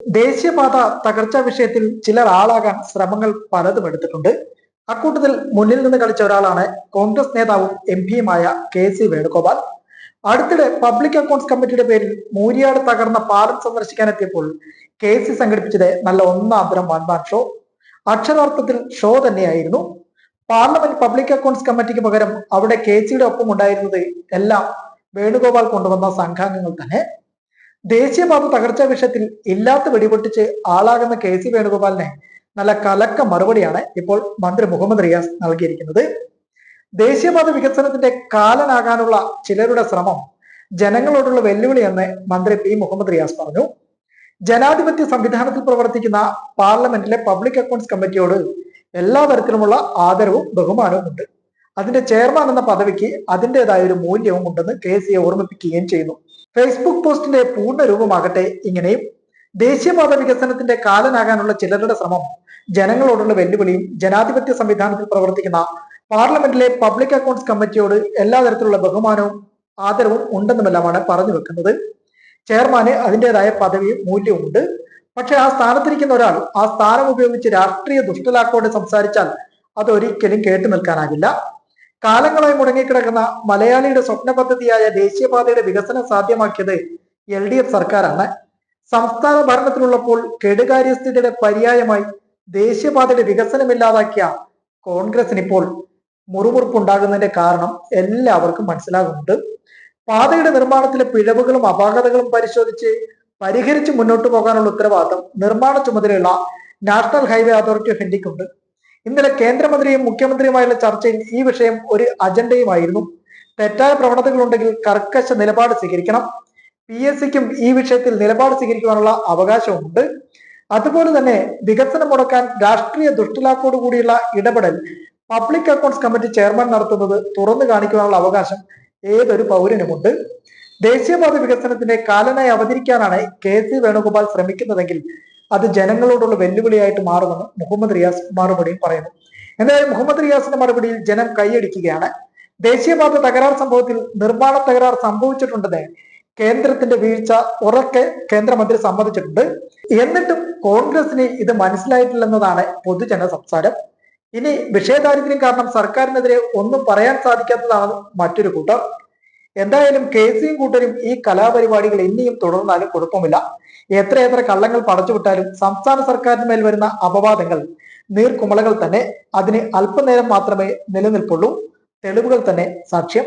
ദേശീയപാത തകർച്ചാ വിഷയത്തിൽ ചിലർ ആളാകാൻ ശ്രമങ്ങൾ പലതും എടുത്തിട്ടുണ്ട്. അക്കൂട്ടത്തിൽ മുന്നിൽ നിന്ന് കളിച്ച ഒരാളാണ് കോൺഗ്രസ് നേതാവും എം പിയുമായ KC വേണുഗോപാൽ. അടുത്തിടെ പബ്ലിക് അക്കൗണ്ട്സ് കമ്മിറ്റിയുടെ പേരിൽ മൂരിയാട് തകർന്ന പാലം സന്ദർശിക്കാനെത്തിയപ്പോൾ KC സംഘടിപ്പിച്ചത് നല്ല ഒന്നാന്തരം വൺമാൻ ഷോ. അക്ഷരാർത്ഥത്തിൽ ഷോ തന്നെയായിരുന്നു. പാർലമെന്റ് പബ്ലിക് അക്കൗണ്ട്സ് കമ്മിറ്റിക്ക് പകരം അവിടെ KCയുടെ ഒപ്പം ഉണ്ടായിരുന്നത് എല്ലാം വേണുഗോപാൽ കൊണ്ടുവന്ന സംഘാംഗങ്ങൾ തന്നെ. ദേശീയപാത തകർച്ചാ വിഷയത്തിൽ ഇല്ലാത്ത വെടിപൊട്ടിച്ച് ആളാകുന്ന KC വേണുഗോപാലിനെ നല്ല കലക്ക മറുപടിയാണ് ഇപ്പോൾ മന്ത്രി മുഹമ്മദ് റിയാസ് നൽകിയിരിക്കുന്നത്. ദേശീയപാത വികസനത്തിന്റെ കാലനാകാനുള്ള ചിലരുടെ ശ്രമം ജനങ്ങളോടുള്ള വെല്ലുവിളിയെന്ന് മന്ത്രി P. മുഹമ്മദ് റിയാസ് പറഞ്ഞു. ജനാധിപത്യ സംവിധാനത്തിൽ പ്രവർത്തിക്കുന്ന പാർലമെന്റിലെ പബ്ലിക് അക്കൗണ്ട്സ് കമ്മിറ്റിയോട് എല്ലാ തരത്തിലുമുള്ള ആദരവും ബഹുമാനവും ഉണ്ട്. അതിന്റെ ചെയർമാൻ എന്ന പദവിക്ക് അതിൻ്റെതായ ഒരു മൂല്യവും ഉണ്ടെന്ന് KCയെ ഓർമ്മിപ്പിക്കുകയും ചെയ്യുന്നു. ഫേസ്ബുക്ക് പോസ്റ്റിന്റെ പൂർണ്ണ രൂപമാകട്ടെ ഇങ്ങനെയും: ദേശീയപാത വികസനത്തിന്റെ കാലനാകാനുള്ള ചിലരുടെ ശ്രമം ജനങ്ങളോടുള്ള വെല്ലുവിളിയും ജനാധിപത്യ സംവിധാനത്തിൽ പ്രവർത്തിക്കുന്ന പാർലമെന്റിലെ പബ്ലിക് അക്കൗണ്ട്സ് കമ്മിറ്റിയോട് എല്ലാ തരത്തിലുള്ള ബഹുമാനവും ആദരവും ഉണ്ടെന്നുമെല്ലാമാണ് പറഞ്ഞു വെക്കുന്നത്. ചെയർമാന് അതിൻ്റെതായ പദവിയും മൂല്യവും ഉണ്ട്. പക്ഷെ ആ സ്ഥാനത്തിരിക്കുന്ന ഒരാൾ ആ സ്ഥാനം ഉപയോഗിച്ച് രാഷ്ട്രീയ ദുഷ്ടലാക്കോടെ സംസാരിച്ചാൽ അതൊരിക്കലും കേട്ടു നിൽക്കാനാകില്ല. കാലങ്ങളായി മുടങ്ങിക്കിടക്കുന്ന മലയാളിയുടെ സ്വപ്ന പദ്ധതിയായ ദേശീയപാതയുടെ വികസനം സാധ്യമാക്കിയത് LDF സർക്കാരാണ്. സംസ്ഥാന ഭരണത്തിലുള്ളപ്പോൾ കെടുകാര്യസ്ഥിതിയുടെ പര്യായമായി ദേശീയപാതയുടെ വികസനമില്ലാതാക്കിയ കോൺഗ്രസിന് ഇപ്പോൾ മുറുമുറുപ്പുണ്ടാകുന്നതിന്റെ കാരണം എല്ലാവർക്കും മനസ്സിലാകുന്നുണ്ട്. പാതയുടെ നിർമ്മാണത്തിലെ പിഴവുകളും അപാകതകളും പരിഹരിച്ച് മുന്നോട്ട് പോകാനുള്ള ഉത്തരവാദിത്തം നിർമ്മാണ ചുമതലയുള്ള നാഷണൽ ഹൈവേ അതോറിറ്റി ഓഫ് ഇന്ത്യക്കുണ്ട്. ഇന്നലെ കേന്ദ്രമന്ത്രിയും മുഖ്യമന്ത്രിയുമായുള്ള ചർച്ചയിൽ ഈ വിഷയം ഒരു അജണ്ടയുമായിരുന്നു. തെറ്റായ പ്രവണതകളുണ്ടെങ്കിൽ കർക്കശ നിലപാട് സ്വീകരിക്കണം. PSCക്കും ഈ വിഷയത്തിൽ നിലപാട് സ്വീകരിക്കുവാനുള്ള അവകാശവുമുണ്ട്. അതുപോലെ തന്നെ വികസനം മുടക്കാൻ രാഷ്ട്രീയ ദുഷ്ടലാക്കോടുകൂടിയുള്ള ഇടപെടൽ പബ്ലിക് അക്കൗണ്ട്സ് കമ്മിറ്റി ചെയർമാൻ നടത്തുന്നത് തുറന്നു കാണിക്കുവാനുള്ള അവകാശം ഏതൊരു പൗരനുമുണ്ട്. ദേശീയപാത വികസനത്തിന്റെ കാലനായി അവതരിക്കാനാണ് KC വേണുഗോപാൽ ശ്രമിക്കുന്നതെങ്കിൽ അത് ജനങ്ങളോടുള്ള വെല്ലുവിളിയായിട്ട് മാറുമെന്ന് മുഹമ്മദ് റിയാസ് മറുപടിയിൽ പറയുന്നു. എന്തായാലും മുഹമ്മദ് റിയാസിന്റെ മറുപടിയിൽ ജനം കൈയടിക്കുകയാണ്. ദേശീയപാത തകരാർ സംഭവത്തിൽ നിർമ്മാണ തകരാർ സംഭവിച്ചിട്ടുണ്ടെന്ന് കേന്ദ്രത്തിന്റെ വീഴ്ച ഉറക്കെ കേന്ദ്രമന്ത്രി സമ്മതിച്ചിട്ടുണ്ട്. എന്നിട്ടും കോൺഗ്രസിന് ഇത് മനസ്സിലായിട്ടില്ലെന്നതാണ് പൊതുജന സംസാരം. ഇനി വിഷയദാരിദ്ര്യം കാരണം സർക്കാരിനെതിരെ ഒന്നും പറയാൻ സാധിക്കാത്തതാണ് മറ്റൊരു കൂട്ടർ. എന്തായാലും KCയും കൂട്ടരും ഈ കലാപരിപാടികൾ ഇനിയും തുടർന്നാലും കുഴപ്പമില്ല. എത്രയെത്ര കള്ളങ്ങൾ പടച്ചുവിട്ടാലും സംസ്ഥാന സർക്കാരിന് മേൽ വരുന്ന അപവാദങ്ങൾ നീർക്കുമളകൾ തന്നെ. അതിന് അല്പനേരം മാത്രമേ നിലനിൽപ്പുള്ളൂ. തെളിവുകൾ തന്നെ സാക്ഷ്യം.